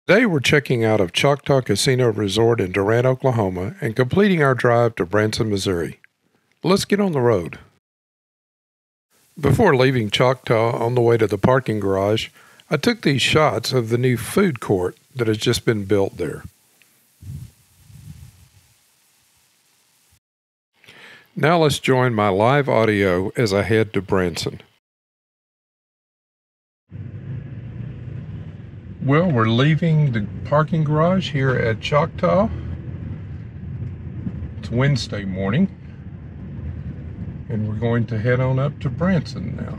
Today we're checking out of Choctaw Casino Resort in Durant, Oklahoma, and completing our drive to Branson, Missouri. Let's get on the road. Before leaving Choctaw on the way to the parking garage, I took these shots of the new food court that has just been built there. Now let's join my live audio as I head to Branson. Well, we're leaving the parking garage here at Choctaw. It's Wednesday morning, and we're going to head on up to Branson now.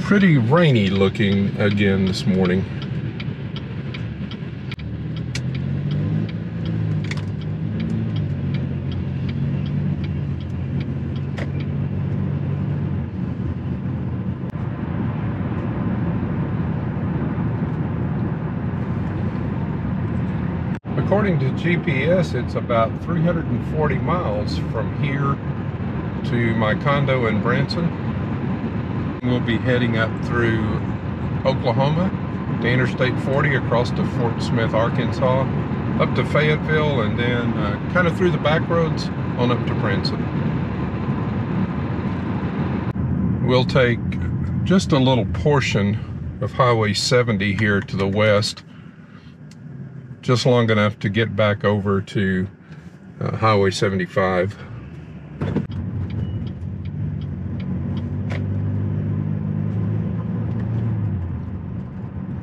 Pretty rainy looking again this morning. According to GPS, it's about 340 miles from here to my condo in Branson. We'll be heading up through Oklahoma to Interstate 40 across to Fort Smith, Arkansas, up to Fayetteville, and then kind of through the back roads on up to Branson. We'll take just a little portion of Highway 70 here to the west, just long enough to get back over to Highway 75.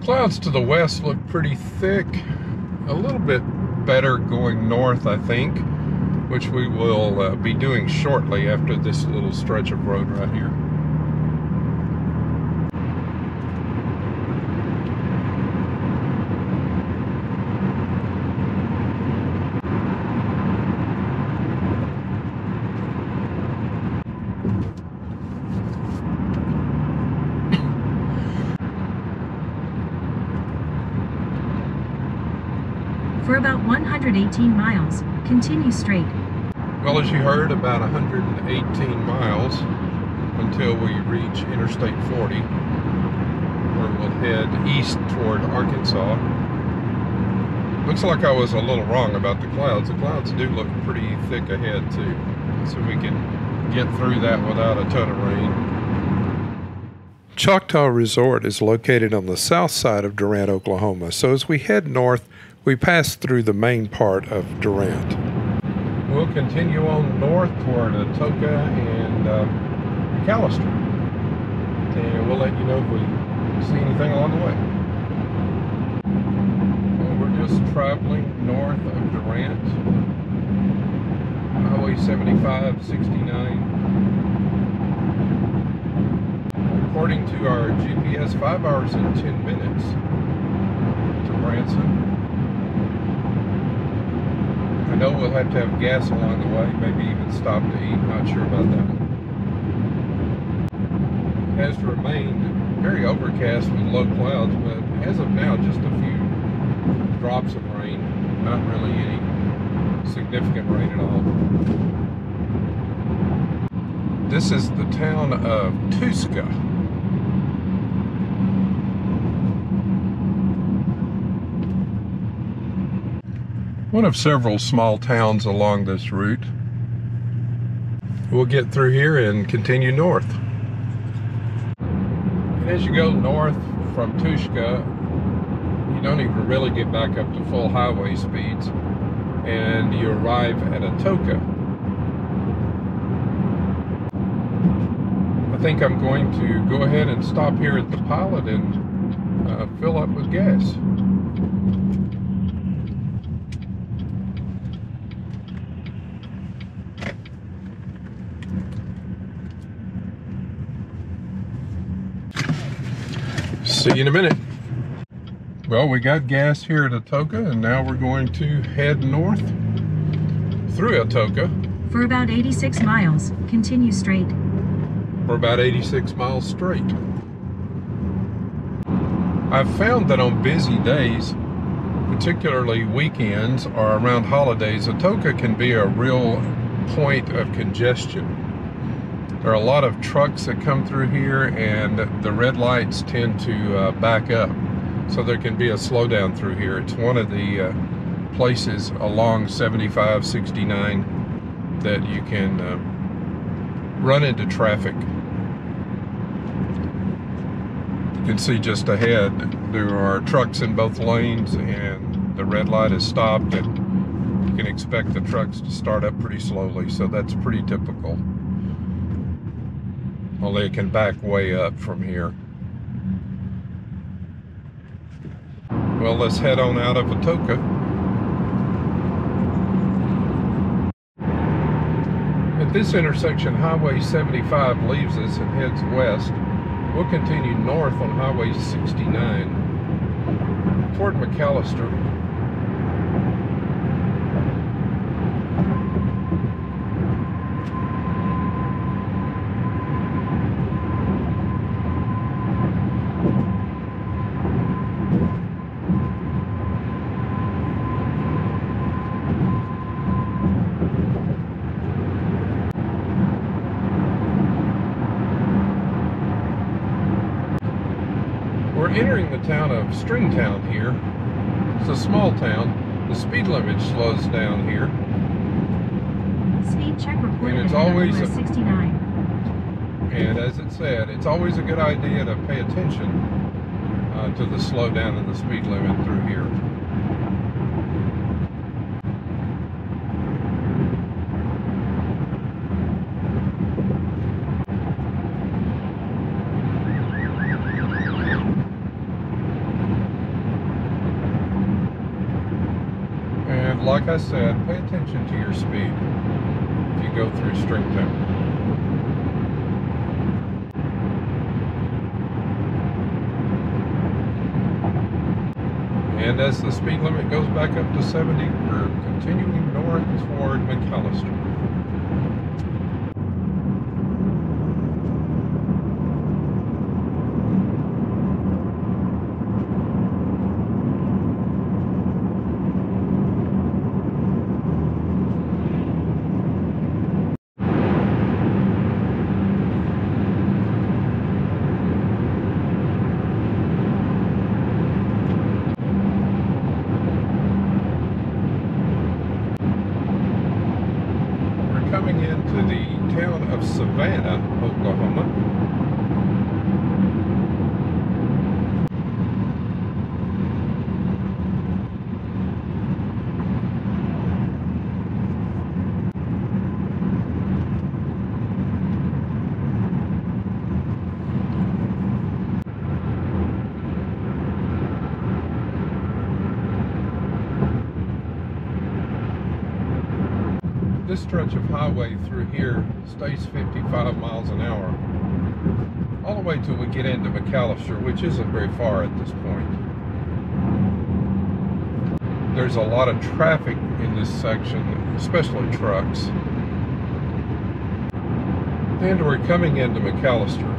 Clouds to the west look pretty thick, a little bit better going north, I think, which we will be doing shortly after this little stretch of road right here. For about 118 miles, continue straight. Well, as you heard, about 118 miles until we reach Interstate 40, where we'll head east toward Arkansas. Looks like I was a little wrong about the clouds. The clouds do look pretty thick ahead too, so we can get through that without a ton of rain. Choctaw Resort is located on the south side of Durant, Oklahoma, so as we head north, we pass through the main part of Durant. We'll continue on north toward Atoka and McAlister, and we'll let you know if we see anything along the way. Well, we're just traveling north of Durant, Highway 75, 69. According to our GPS, 5 hours and 10 minutes to Branson. I know we'll have to have gas along the way, maybe even stop to eat, not sure about that. It has remained very overcast with low clouds, but as of now, just a few drops of rain, not really any significant rain at all. This is the town of Tuska. One of several small towns along this route. We'll get through here and continue north. And as you go north from Tuska, you don't even really get back up to full highway speeds, and you arrive at Atoka. I think I'm going to go ahead and stop here at the pilot and fill up with gas. See you in a minute. Well, we got gas here at Atoka, and now we're going to head north through Atoka. For about 86 miles, continue straight. for about 86 miles straight. I've found that on busy days, particularly weekends or around holidays, Atoka can be a real point of congestion. There are a lot of trucks that come through here, and the red lights tend to back up, so there can be a slowdown through here. It's one of the places along 75, 69 that you can run into traffic. You can see just ahead there are trucks in both lanes, and the red light is stopped, and you can expect the trucks to start up pretty slowly, so that's pretty typical. Well, they can back way up from here. Well, let's head on out of Atoka. At this intersection, Highway 75 leaves us and heads west. We'll continue north on Highway 69 toward McAlister. We're entering the town of Stringtown here. It's a small town. The speed limit slows down here. Speed check reported And it's ahead on always US 69. And as it said, it's always a good idea to pay attention to the slowdown and the speed limit through here. And like I said, pay attention to your speed if you go through Stringtown. And as the speed limit goes back up to 70, we're continuing north toward McAlister. Coming into the town of Savannah, Oklahoma. This stretch of highway through here stays 55 miles an hour, all the way till we get into McAlister, which isn't very far at this point. There's a lot of traffic in this section, especially trucks. And we're coming into McAlister.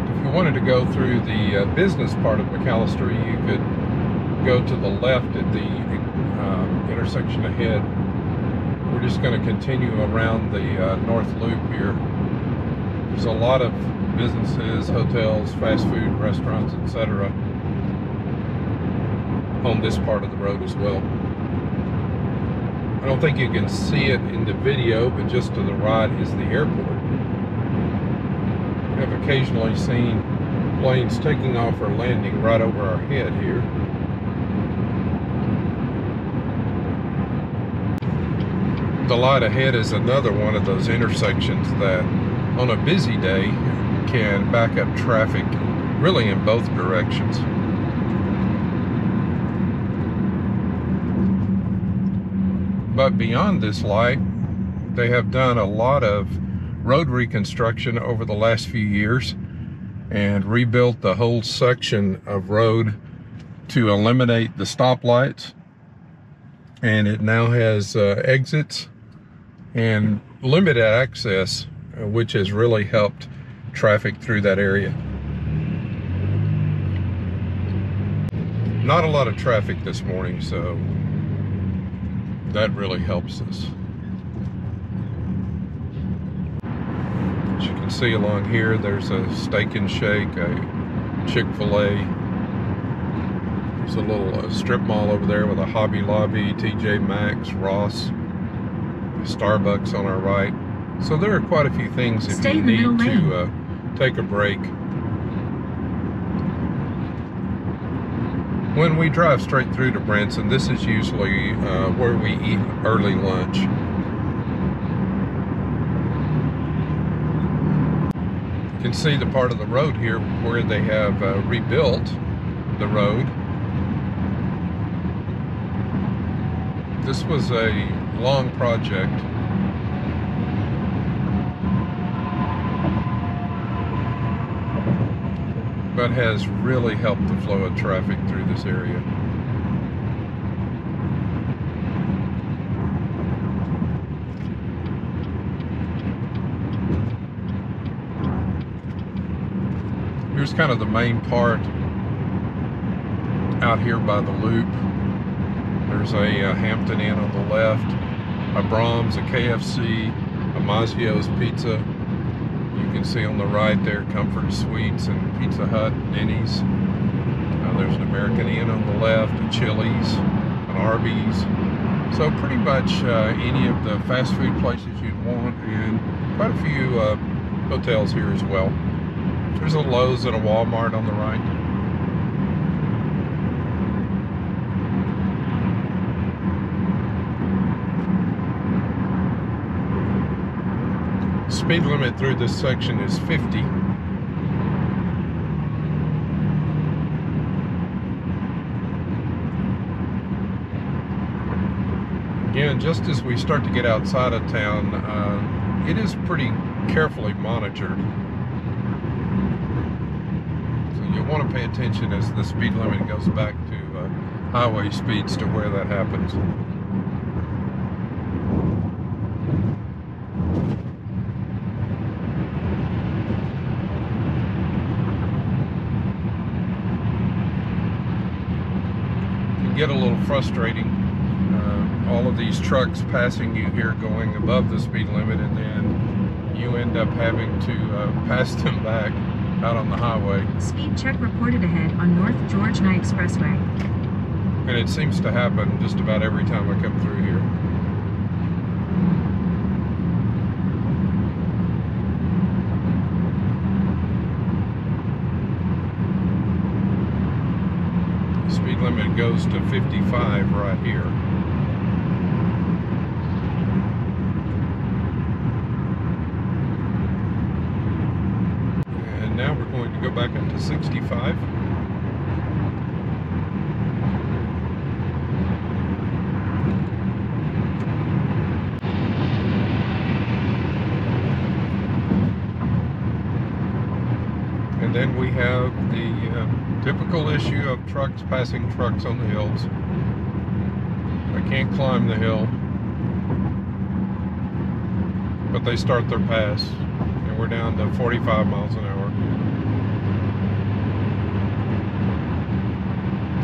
If you wanted to go through the business part of McAlister, you could go to the left at the intersection ahead. We're just going to continue around the north loop here. There's a lot of businesses, hotels, fast food, restaurants, etc. on this part of the road as well. I don't think you can see it in the video, but just to the right is the airport. I've occasionally seen planes taking off or landing right over our head here. The light ahead is another one of those intersections that on a busy day can back up traffic really in both directions. But beyond this light, they have done a lot of road reconstruction over the last few years and rebuilt the whole section of road to eliminate the stoplights and it now has exits and limited access, which has really helped traffic through that area. Not a lot of traffic this morning, so that really helps us. As you can see along here, there's a Steak and Shake, a Chick-fil-A. There's a little strip mall over there with a Hobby Lobby, TJ Maxx, Ross, Starbucks on our right. So there are quite a few things if you need to take a break. When we drive straight through to Branson, this is usually where we eat early lunch. You can see the part of the road here where they have rebuilt the road. This was a long project. But has really helped the flow of traffic through this area. Here's kind of the main part out here by the loop. There's a Hampton Inn on the left, a Brahms, a KFC, a Maggio's Pizza. You can see on the right there Comfort Suites and Pizza Hut, Denny's. There's an American Inn on the left, a Chili's, an Arby's. So pretty much any of the fast food places you'd want, and quite a few hotels here as well. There's a Lowe's and a Walmart on the right. Speed limit through this section is 50. Again, just as we start to get outside of town, it is pretty carefully monitored. So you'll want to pay attention as the speed limit goes back to highway speeds to where that happens. Get a little frustrating, all of these trucks passing you here going above the speed limit, and then you end up having to pass them back out on the highway. Speed check reported ahead on North George Nye Expressway. And it seems to happen just about every time I come through here. Speed limit goes to 55 right here. And now we're going to go back up to 65. And then we have the typical issue of trucks passing trucks on the hills. I can't climb the hill, but they start their pass, and we're down to 45 miles an hour.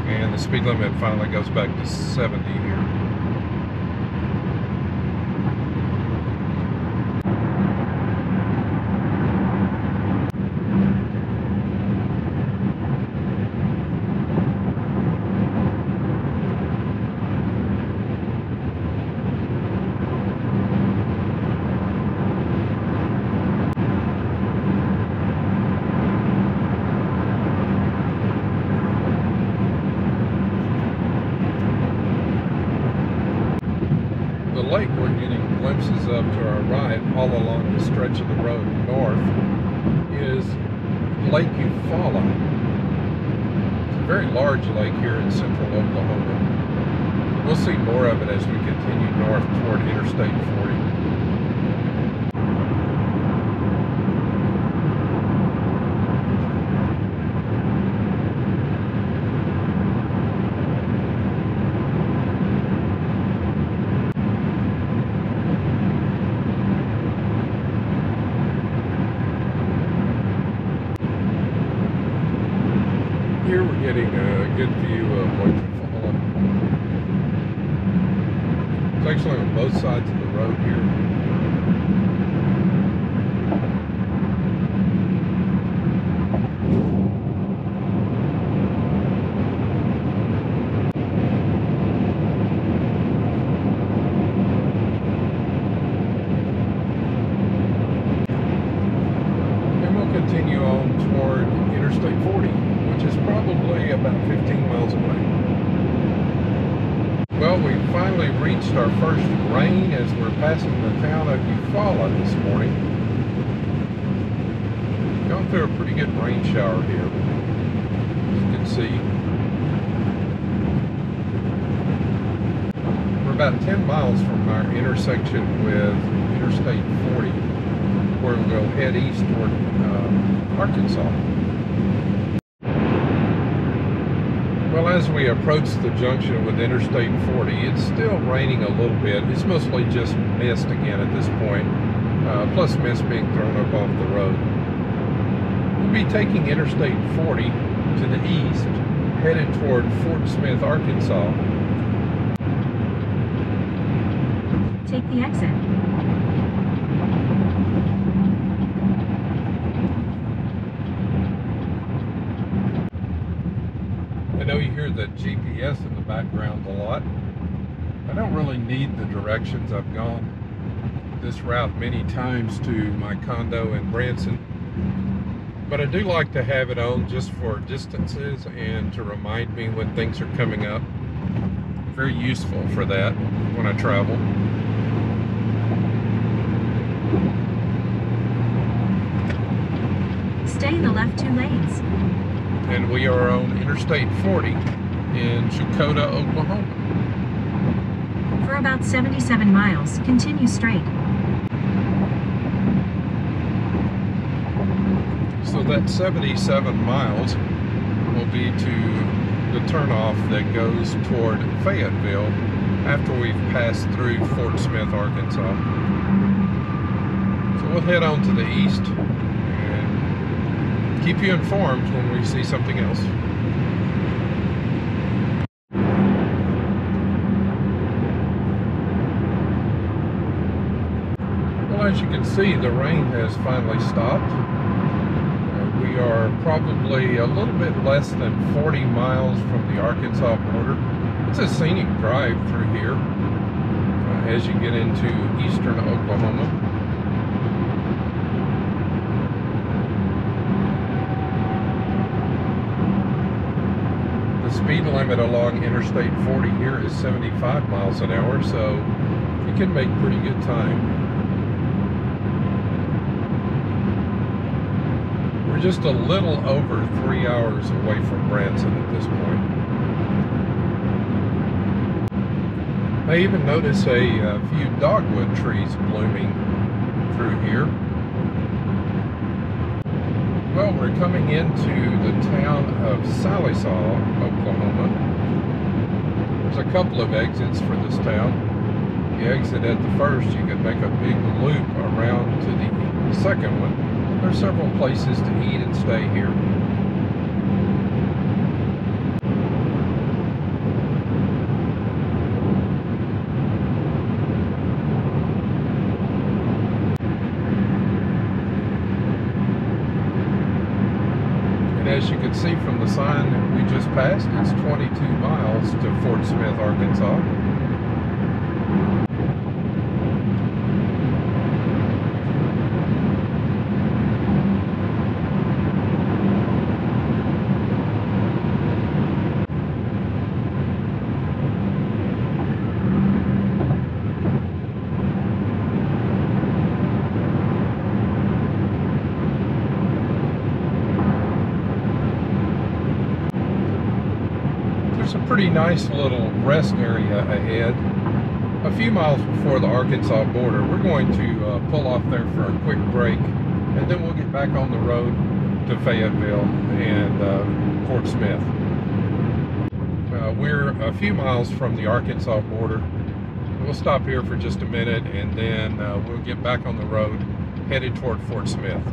And the speed limit finally goes back to 70 here. The lake we're getting glimpses of to our right, all along the stretch of the road north, is Lake Eufaula. It's a very large lake here in central Oklahoma. We'll see more of it as we continue north toward Interstate 40. getting a good view of Lake Eufaula. It's actually on both sides of the road here. Continue on toward Interstate 40, which is probably about 15 miles away. Well, we finally reached our first rain as we're passing the town of Eufaula this morning. Gone through a pretty good rain shower here, as you can see. We're about 10 miles from our intersection with Interstate 40, where we'll head east toward Arkansas. Well, as we approach the junction with Interstate 40, it's still raining a little bit. It's mostly just mist again at this point, plus mist being thrown up off the road. We'll be taking Interstate 40 to the east, headed toward Fort Smith, Arkansas. Take the exit. I know you hear the GPS in the background a lot. I don't really need the directions. I've gone this route many times to my condo in Branson, but I do like to have it on just for distances and to remind me when things are coming up. Very useful for that when I travel. Stay in the left 2 lanes. And we are on Interstate 40 in Choctaw, Oklahoma. For about 77 miles, continue straight. So that 77 miles will be to the turnoff that goes toward Fayetteville after we've passed through Fort Smith, Arkansas. So we'll head on to the east. Keep you informed when we see something else. Well, as you can see, the rain has finally stopped. We are probably a little bit less than 40 miles from the Arkansas border. It's a scenic drive through here as you get into eastern Oklahoma. The speed limit along Interstate 40 here is 75 miles an hour, so you can make pretty good time. We're just a little over 3 hours away from Branson at this point. I even notice a few dogwood trees blooming through here. Well, we're coming into the town of Salisaw, Oklahoma. There's a couple of exits for this town. If you exit at the first, you can make a big loop around to the second one. There's several places to eat and stay here. As you can see from the sign that we just passed, it's 22 miles to Fort Smith, Arkansas. There's a pretty nice little rest area ahead. A few miles before the Arkansas border, we're going to pull off there for a quick break, and then we'll get back on the road to Fayetteville and Fort Smith. We're a few miles from the Arkansas border. We'll stop here for just a minute, and then we'll get back on the road headed toward Fort Smith.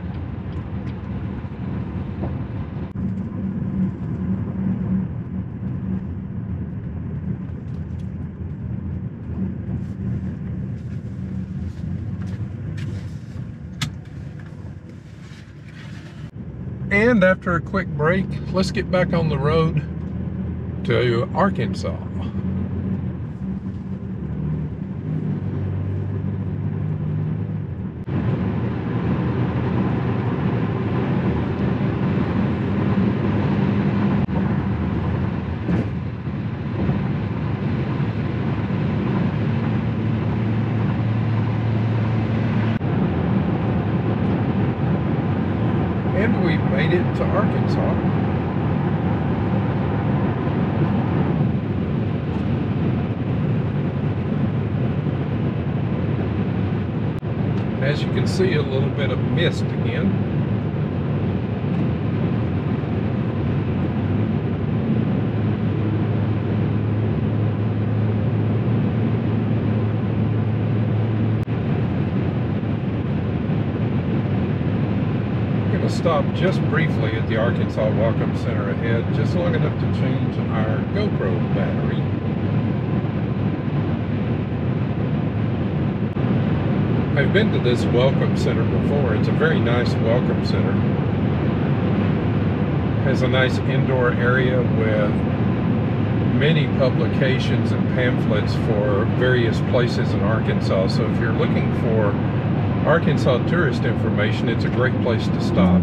And after a quick break, let's get back on the road to Arkansas. And we made it to Arkansas. As you can see, a little bit of mist again. Stop just briefly at the Arkansas Welcome Center ahead, just long enough to change our GoPro battery. I've been to this Welcome Center before. It's a very nice Welcome Center. It has a nice indoor area with many publications and pamphlets for various places in Arkansas. So if you're looking for Arkansas tourist information, it's a great place to stop.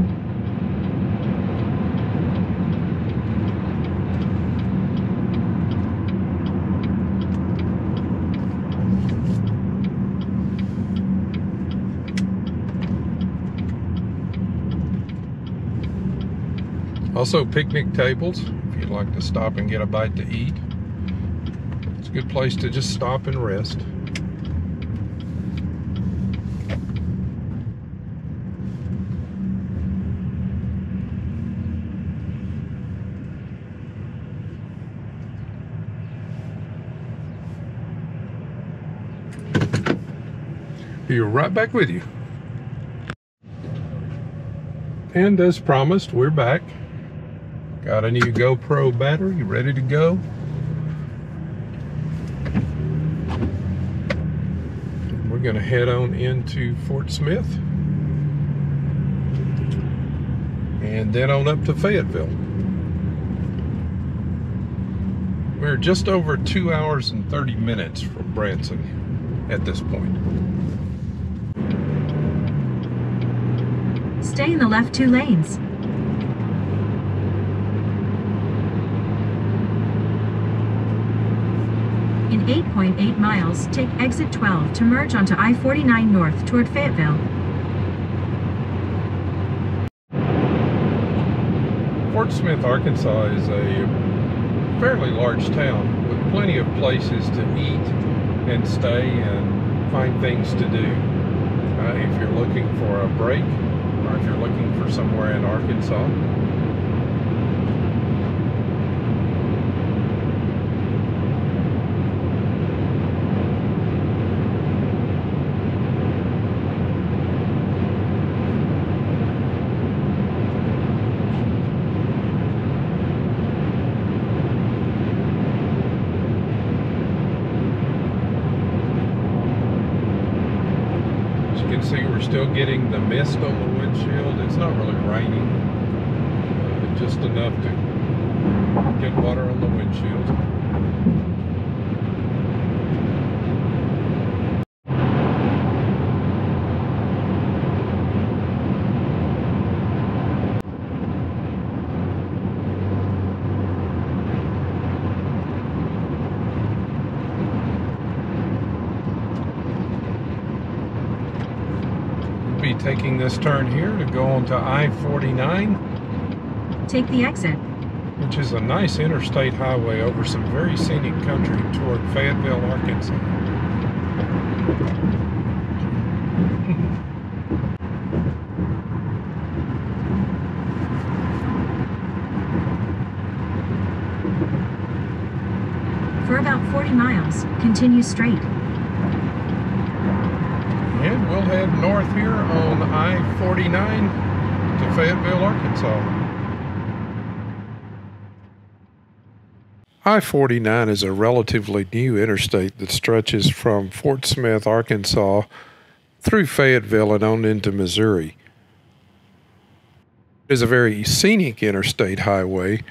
Also picnic tables, if you'd like to stop and get a bite to eat. It's a good place to just stop and rest. Be right back with you. And as promised, we're back. Got a new GoPro battery ready to go. We're going to head on into Fort Smith and then on up to Fayetteville. We're just over 2 hours and 30 minutes from Branson at this point. Stay in the left 2 lanes. In 8.8 miles, take exit 12 to merge onto I-49 north toward Fayetteville. Fort Smith, Arkansas is a fairly large town with plenty of places to eat and stay and find things to do. If you're looking for a break, or if you're looking for somewhere in Arkansas. See, we're still getting the mist on the windshield. It's not really raining, just enough to get water on the windshield. Be taking this turn here to go onto I-49. Take the exit. Which is a nice interstate highway over some very scenic country toward Fayetteville, Arkansas. For about 40 miles, continue straight. And we'll head north here on I-49 to Fayetteville, Arkansas. I-49 is a relatively new interstate that stretches from Fort Smith, Arkansas through Fayetteville and on into Missouri. It is a very scenic interstate highway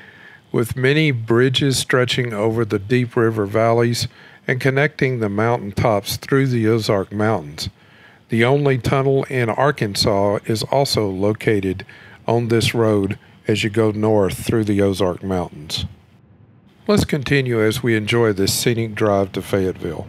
with many bridges stretching over the deep river valleys and connecting the mountain tops through the Ozark Mountains. The only tunnel in Arkansas is also located on this road as you go north through the Ozark Mountains. Let's continue as we enjoy this scenic drive to Fayetteville.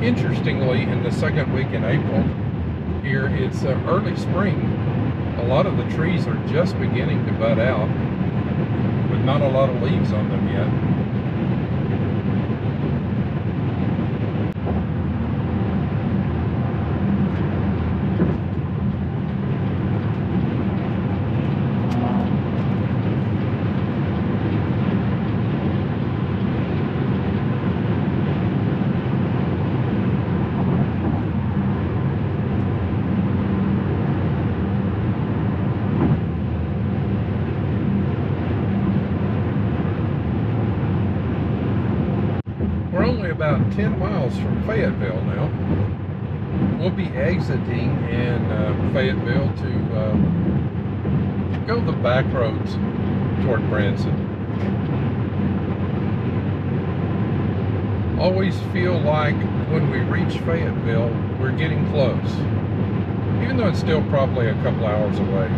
Interestingly, in the second week in April, here it's early spring. A lot of the trees are just beginning to bud out, with not a lot of leaves on them yet. We're only about 10 miles from Fayetteville now. We'll be exiting in Fayetteville to go the back roads toward Branson. Always feel like when we reach Fayetteville, we're getting close, even though it's still probably a couple hours away.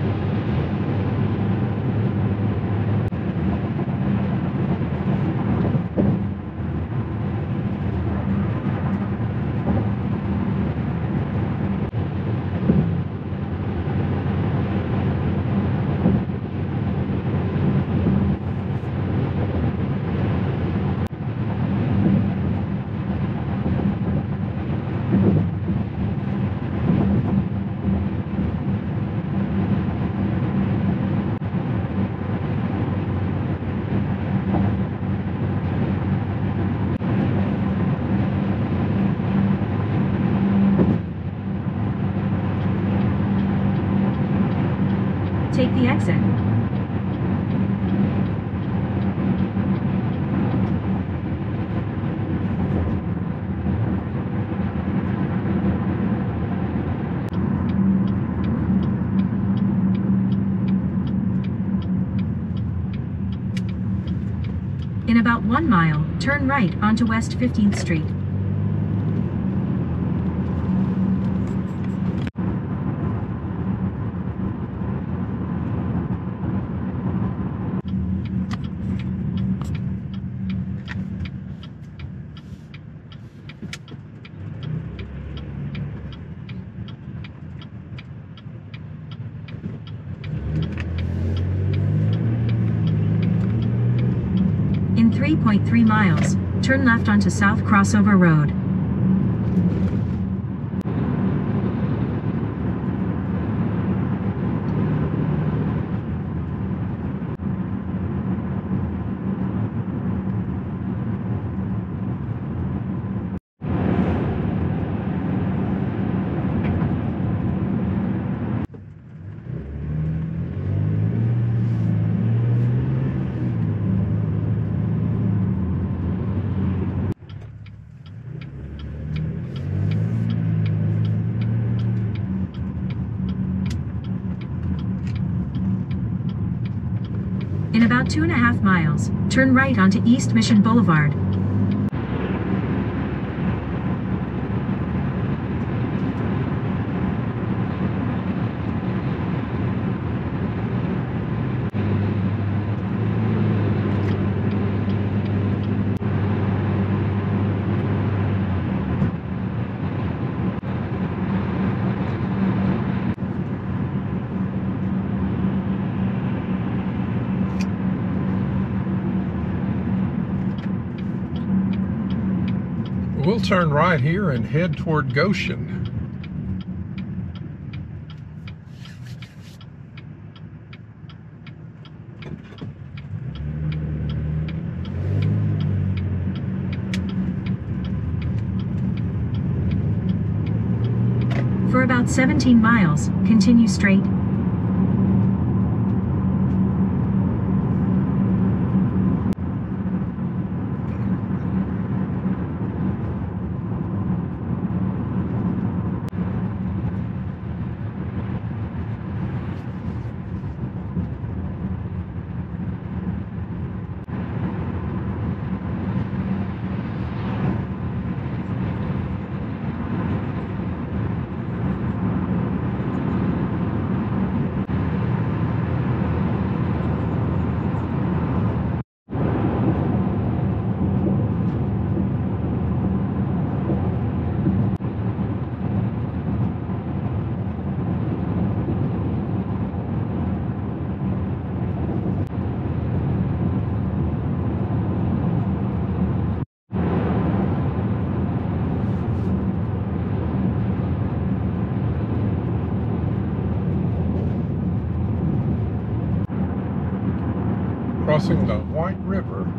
take the exit. In about 1 mile, turn right onto West 15th Street. In 3.3 miles, turn left onto South Crossover Road. In about 2.5 miles, turn right onto East Mission Boulevard. We'll turn right here and head toward Goshen. For about 17 miles, continue straight. Crossing the White River.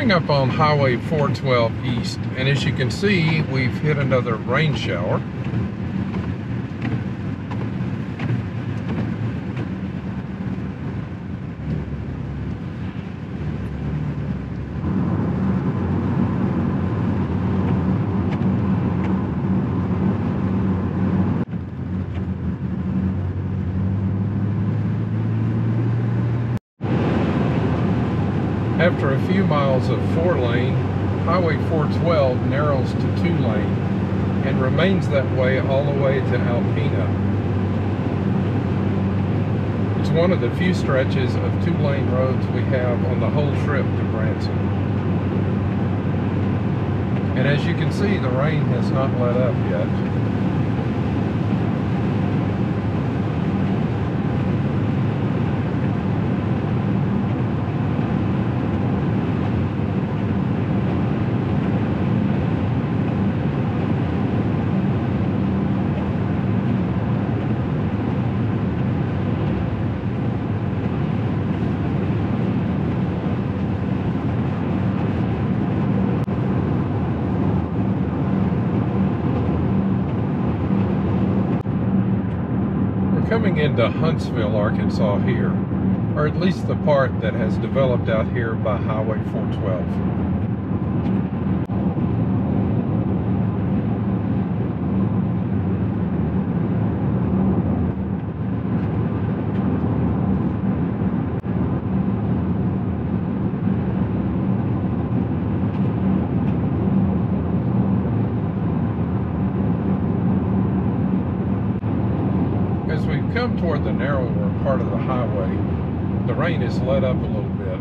coming up on Highway 412 East, and as you can see, we've hit another rain shower. After a few miles of 4-lane, Highway 412 narrows to 2-lane and remains that way all the way to Alpena. It's one of the few stretches of 2-lane roads we have on the whole trip to Branson. And as you can see, the rain has not let up yet. Coming into Huntsville, Arkansas here, or at least the part that has developed out here by Highway 412. As we come toward the narrower part of the highway, the rain has let up a little bit.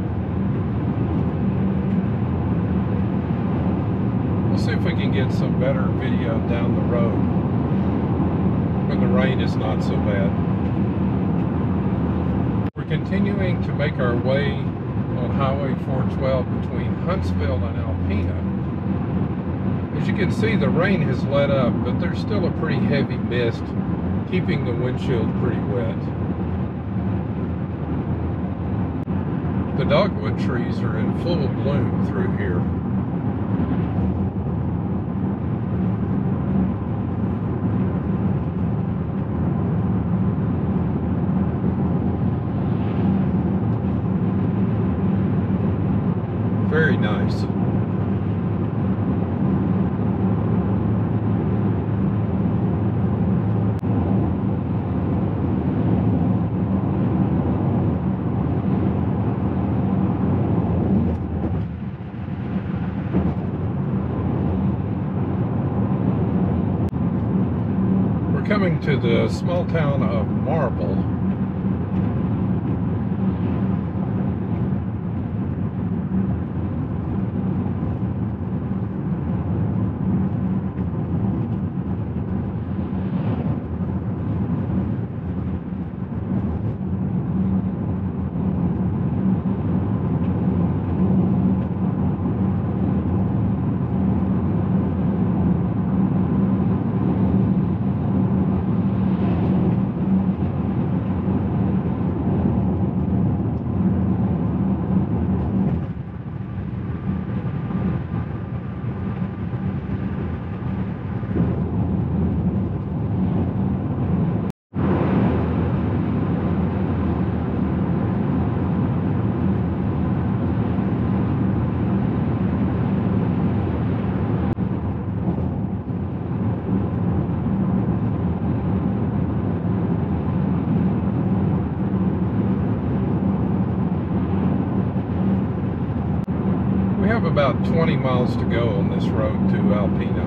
We'll see if we can get some better video down the road when the rain is not so bad. We're continuing to make our way on Highway 412 between Huntsville and Alpena. As you can see, the rain has let up, but there's still a pretty heavy mist, keeping the windshield pretty wet. The dogwood trees are in full bloom through here. Very nice. Coming to the small town of Marble. We have about 20 miles to go on this road to Alpena.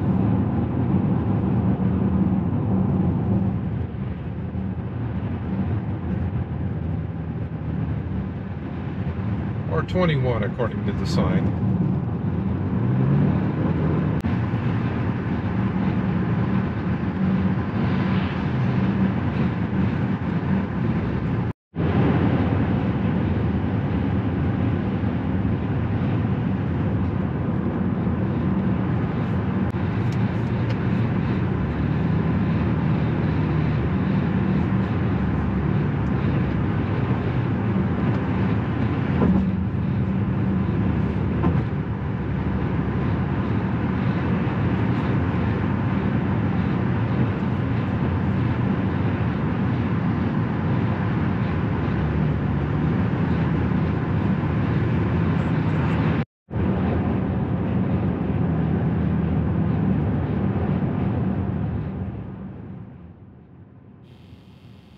Or 21 according to the sign.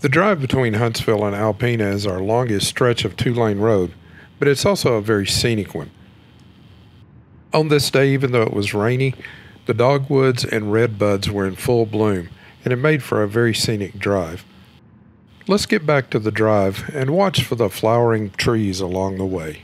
The drive between Huntsville and Alpena is our longest stretch of two-lane road, but it's also a very scenic one. On this day, even though it was rainy, the dogwoods and redbuds were in full bloom, and it made for a very scenic drive. Let's get back to the drive and watch for the flowering trees along the way.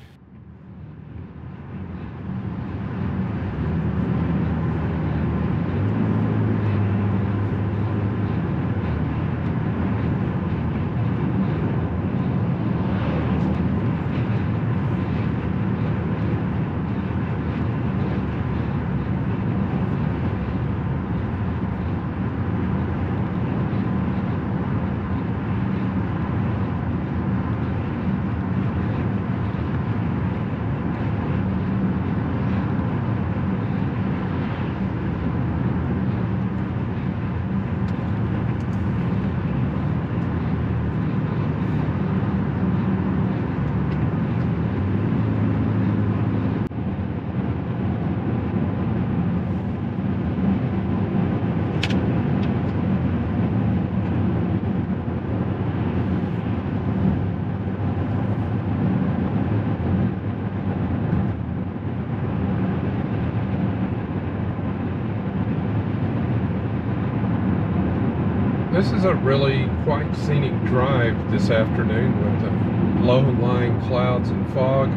This is a really quite scenic drive this afternoon with the low-lying clouds and fog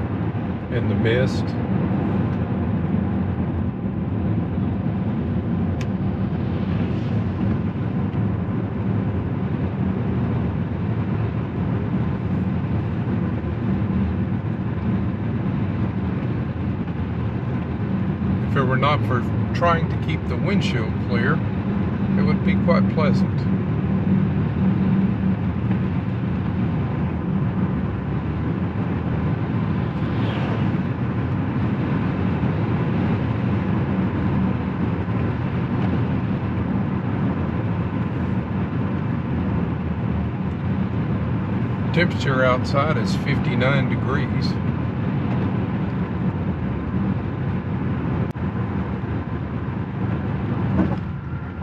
and the mist. If it were not for trying to keep the windshield clear, it would be quite pleasant. Temperature outside is 59 degrees.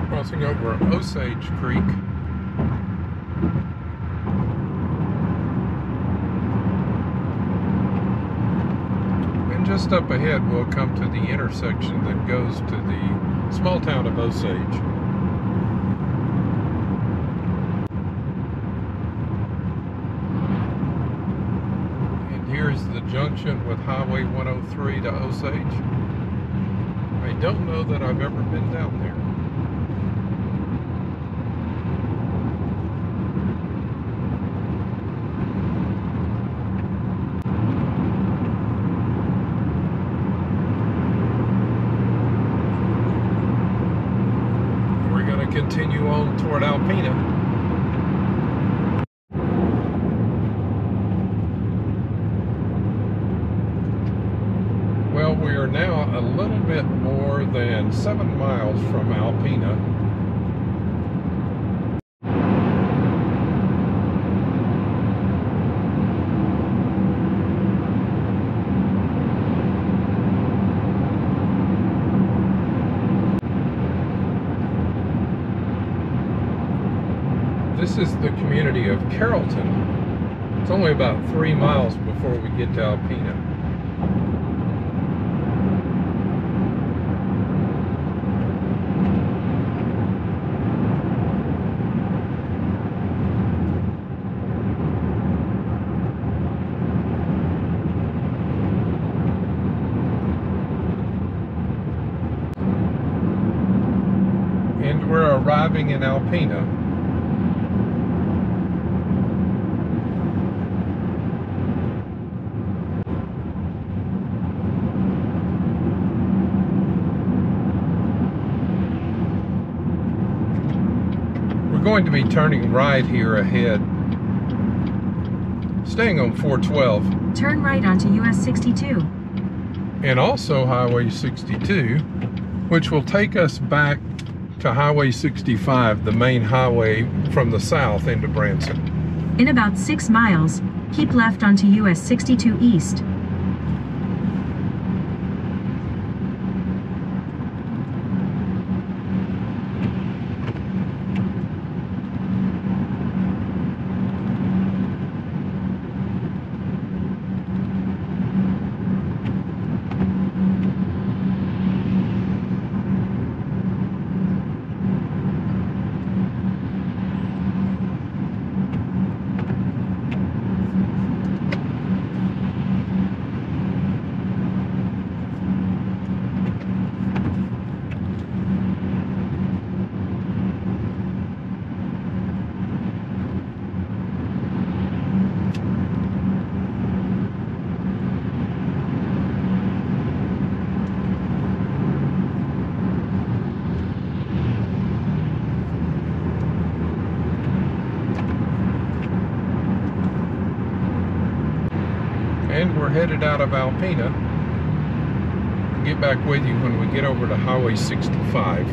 Crossing over Osage Creek. And just up ahead we'll come to the intersection that goes to the small town of Osage. Here's the junction with Highway 103 to Osage. I don't know that I've ever been down there. We're going to continue on toward Alpena. Well, we are now a little bit more than 7 miles from Alpena. This is the community of Carrollton. It's only about 3 miles before we get to Alpena. And we're arriving in Alpena. We're going to be turning right here ahead, staying on 412. Turn right onto US 62. And also Highway 62, which will take us back to Highway 65, the main highway from the south into Branson. In about 6 miles, keep left onto US 62 East. headed out of Alpena. I'll get back with you when we get over to Highway 65.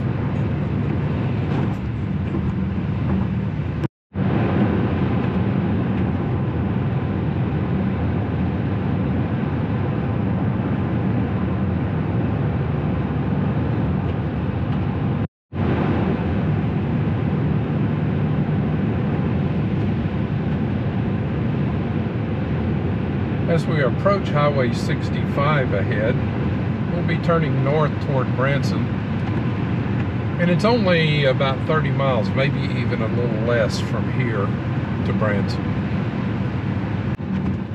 As we approach Highway 65 ahead, we'll be turning north toward Branson. And it's only about 30 miles, maybe even a little less from here to Branson.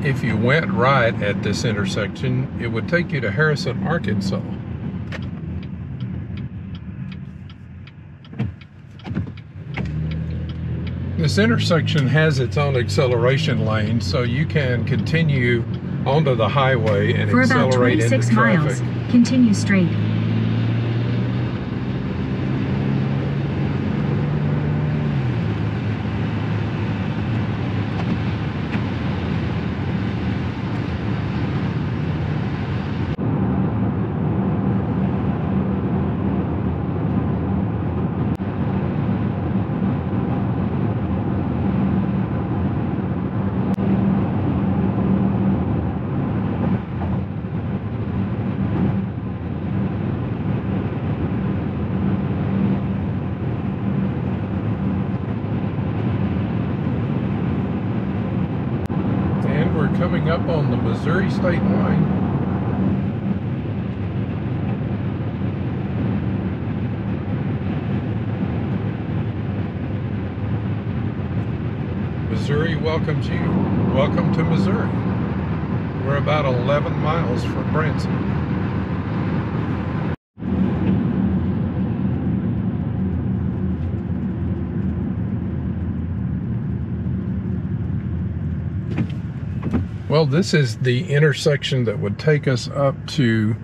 If you went right at this intersection, it would take you to Harrison, Arkansas. This intersection has its own acceleration lane, so you can continue onto the highway and accelerate into traffic. For about 26 miles, continue straight. Coming up on the Missouri state line. Missouri welcomes you. Welcome to Missouri. We're about 11 miles from Branson. Well, this is the intersection that would take us up to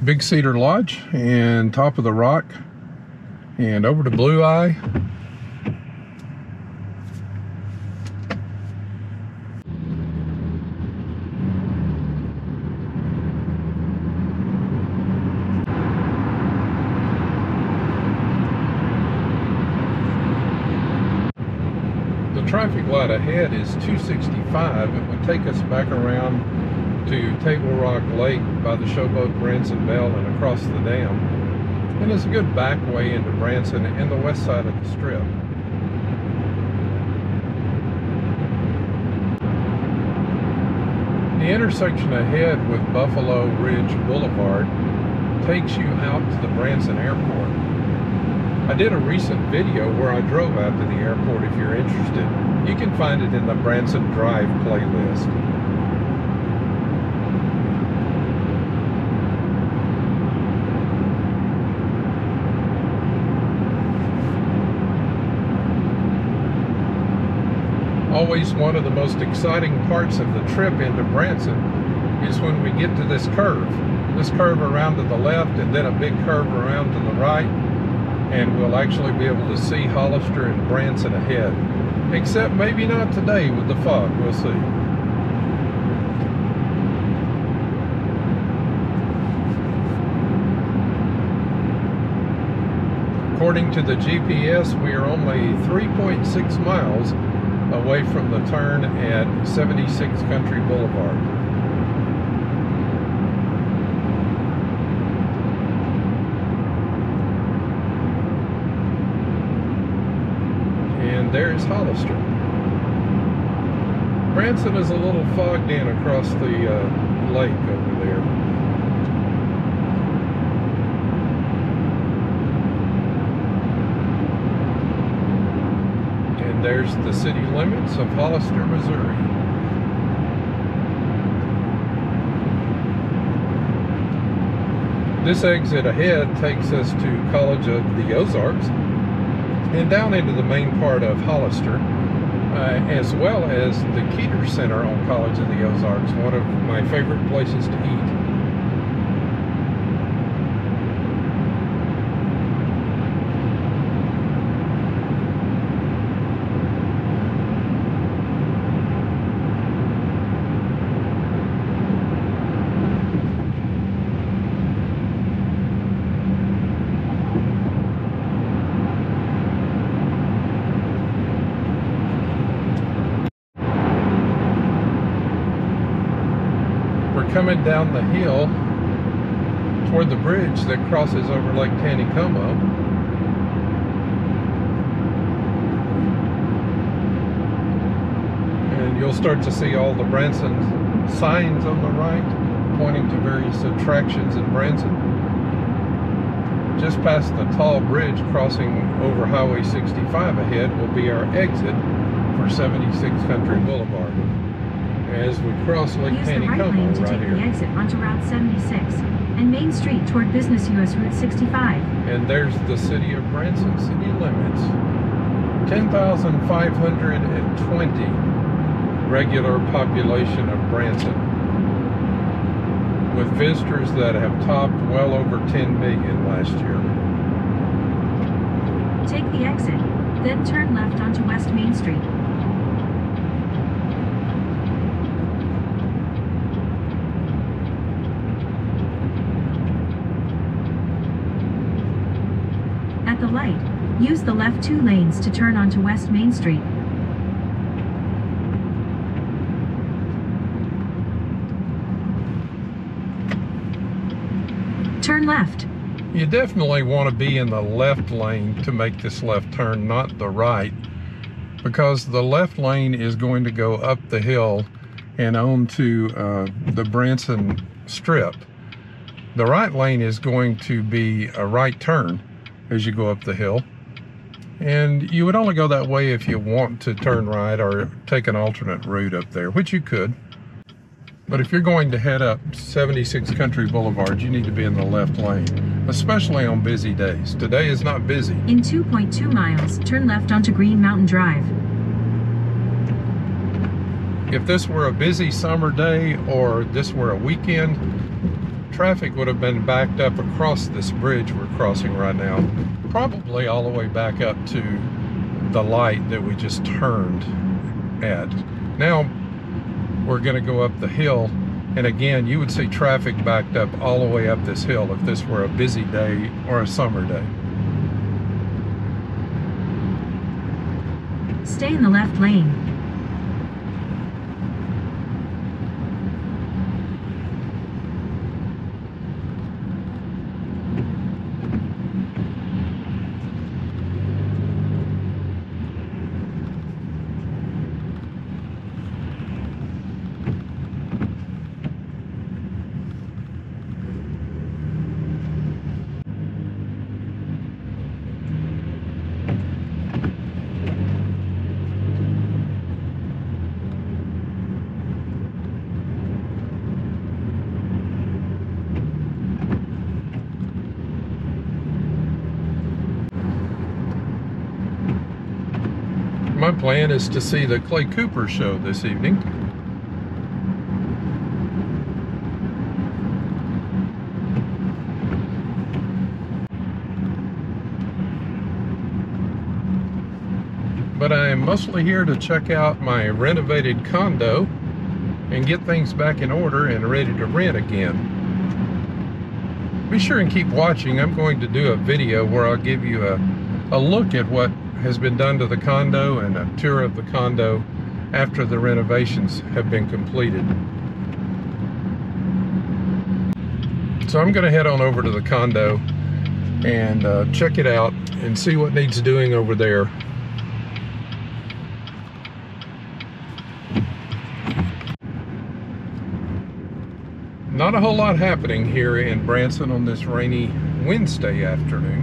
Big Cedar Lodge and Top of the Rock and over to Blue Eye. Traffic light ahead is 265. It would take us back around to Table Rock Lake by the Showboat Branson Bell and across the dam. And it's a good back way into Branson and the west side of the strip. The intersection ahead with Buffalo Ridge Boulevard takes you out to the Branson Airport. I did a recent video where I drove out to the airport. If you're interested, you can find it in the Branson Drive playlist. Always one of the most exciting parts of the trip into Branson is when we get to this curve. This curve around to the left and then a big curve around to the right. And we'll actually be able to see Hollister and Branson ahead. Except maybe not today with the fog, we'll see. According to the GPS, we are only 3.6 miles away from the turn at 76 Country Boulevard. There's Hollister. Branson is a little fogged in across the lake over there. And there's the city limits of Hollister, Missouri. This exit ahead takes us to College of the Ozarks and down into the main part of Hollister, as well as the Keeter Center on College of the Ozarks, one of my favorite places to eat. coming down the hill toward the bridge that crosses over Lake Taneycomo. And you'll start to see all the Branson signs on the right pointing to various attractions in Branson. Just past the tall bridge crossing over Highway 65 ahead will be our exit for 76 Country Boulevard. As we cross Lake Use the right lane Taneycomo to right take here. the exit onto Route 76 and Main Street toward Business US Route 65. And there's the city of Branson city limits. 10,520 regular population of Branson, with visitors that have topped well over 10 million last year. Take the exit, then turn left onto West Main Street. At the light, use the left 2 lanes to turn onto West Main Street. Turn left. You definitely want to be in the left lane to make this left turn, not the right, because the left lane is going to go up the hill and onto the Branson Strip. The right lane is going to be a right turn as you go up the hill, and you would only go that way if you want to turn right or take an alternate route up there, which you could. But if you're going to head up 76 Country Boulevard, you need to be in the left lane, especially on busy days. Today is not busy. In 2.2 miles, turn left onto Green Mountain Drive. If this were a busy summer day or this were a weekend, traffic would have been backed up across this bridge we're crossing right now, probably all the way back up to the light that we just turned at. Now we're going to go up the hill, and again you would see traffic backed up all the way up this hill if this were a busy day or a summer day. Stay in the left lane. My plan is to see the Clay Cooper show this evening. But I am mostly here to check out my renovated condo and get things back in order and ready to rent again. Be sure and keep watching. I'm going to do a video where I'll give you a look at what has been done to the condo and a tour of the condo after the renovations have been completed. So I'm going to head on over to the condo and check it out and see what needs doing over there. Not a whole lot happening here in Branson on this rainy Wednesday afternoon.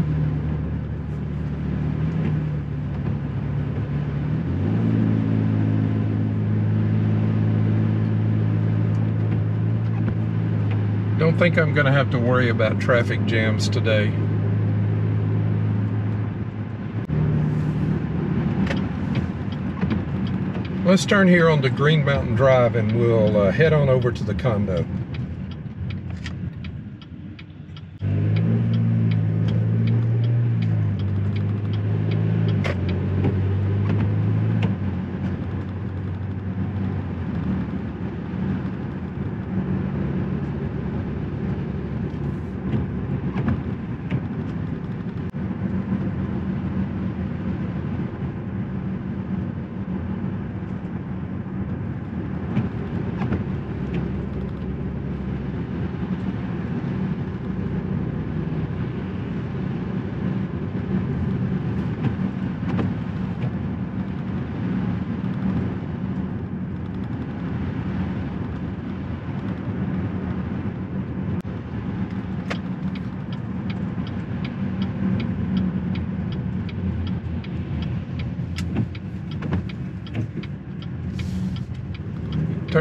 Don't think I'm going to have to worry about traffic jams today. Let's turn here onto Green Mountain Drive and we'll head on over to the condo.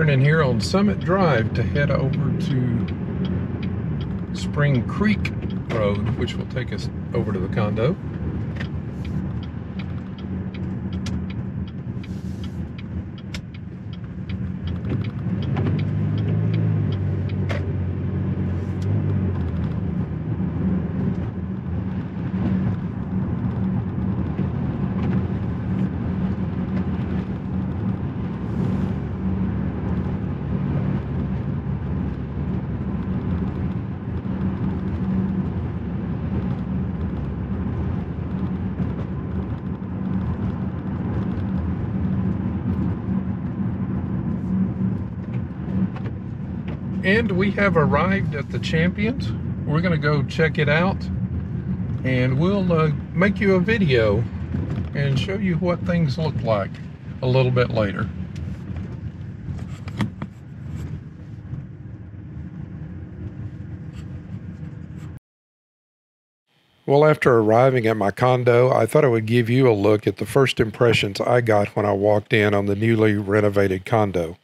turning here on Summit Drive to head over to Spring Creek Road, which will take us over to the condo. And we have arrived at the Champions. We're gonna go check it out, and we'll make you a video and show you what things look like a little bit later. Well, after arriving at my condo, I thought I would give you a look at the first impressions I got when I walked in on the newly renovated condo.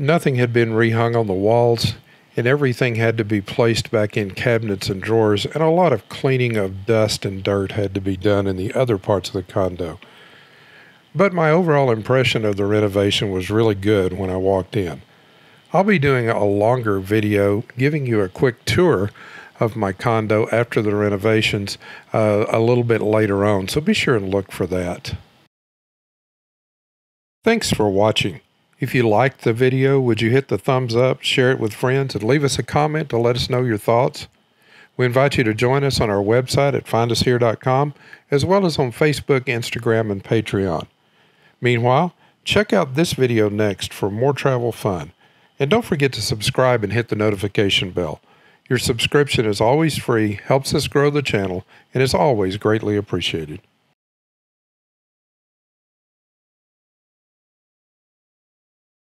Nothing had been rehung on the walls, and everything had to be placed back in cabinets and drawers, and a lot of cleaning of dust and dirt had to be done in the other parts of the condo. But my overall impression of the renovation was really good when I walked in. I'll be doing a longer video giving you a quick tour of my condo after the renovations a little bit later on, so be sure and look for that. Thanks for watching. If you liked the video, would you hit the thumbs up, share it with friends, and leave us a comment to let us know your thoughts? We invite you to join us on our website at findushere.com, as well as on Facebook, Instagram, and Patreon. Meanwhile, check out this video next for more travel fun. And don't forget to subscribe and hit the notification bell. Your subscription is always free, helps us grow the channel, and is always greatly appreciated.